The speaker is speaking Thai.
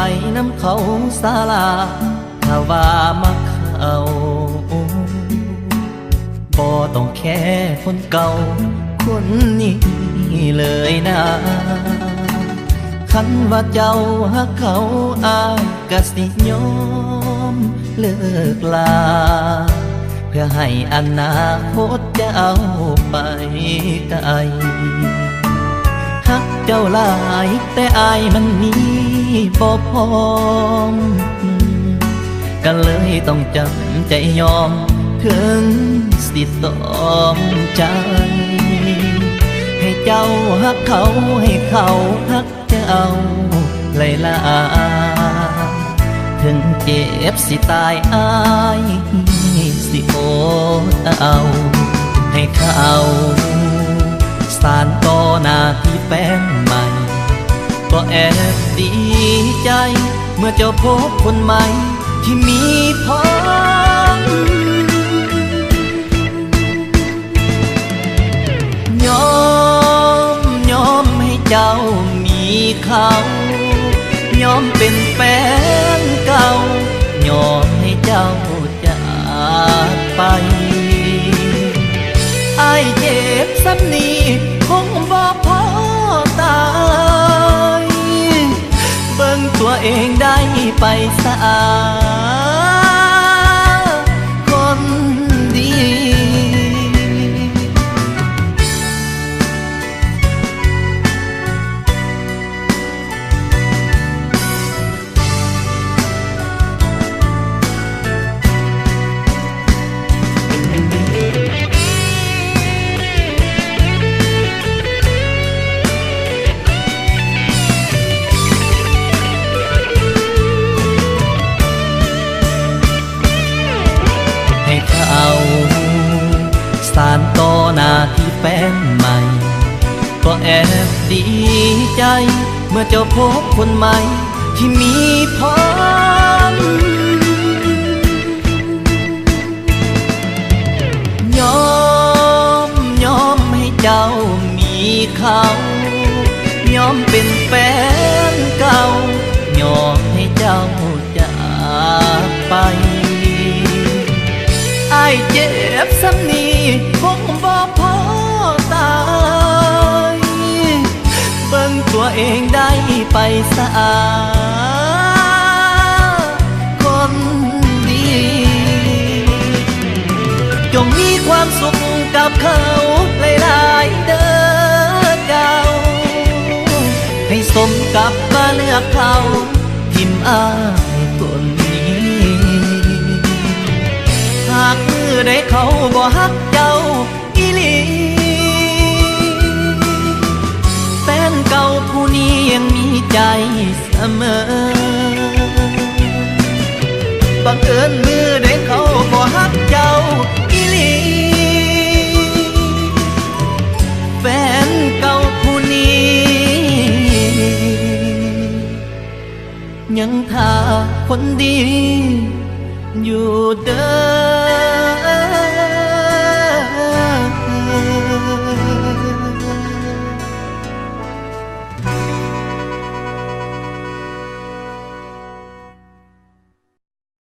ไปน้ำเขาศาลาถ้าว่ามาเขาบ่ต้องแค่คนเก่าคนนี้เลยนะคันว่าเจ้าหักเขาอายก็สิยอมเลิกลาเพื่อให้อนาคตเจ้าไปไกลฮักเจ้าหลายแต่อายมันมีบ่พร้อมก็เลยต้องจำใจยอมถึงสิต้องใจให้เจ้าฮักเขาให้เขาฮักเจ้าไล่ลาถึงเจ็บสิตายอายสิโอดเอาให้เขาสานต่อหน้าที่แฟนใหม่ก็แอบดีใจเมื่อเจ้าพบคนใหม่ที่มีพร้อมยอมให้เจ้ามีเขายอมเป็นแฟนเก่ายอมให้เจ้าจากไปไอ้เจ็บซ้ำนี้คงบ่พอตายเบิ่งตัวเองได้ไปสะอาดคนดีสานต่อหน้าที่แฟนใหม่ก็แอบดีใจเมื่อเจ้าพบคนใหม่ที่มีพร้อมยอมให้เจ้ามีเขายอมเป็นแฟนเก่ายอมให้เจ้าจากไปไอ้เจ็บซ้ำนี้คงบ่พอตายเบิ่งตัวเองได้ไปสะอาดคนดีจงมีความสุขกับเขาหลายๆเด้อเจ้าให้สมกับมาเลือกเขาทิมอ้ายคนหากมือได้เขาบ่ฮักเจ้าอีหลีแฟนเก่าผู้นี้ยังมีใจเสมอบังเอิญมือได้เขาบ่ฮักเจ้าอีหลีแฟนเก่าผู้นี้ยังท่าคนดีอยู่เด้อ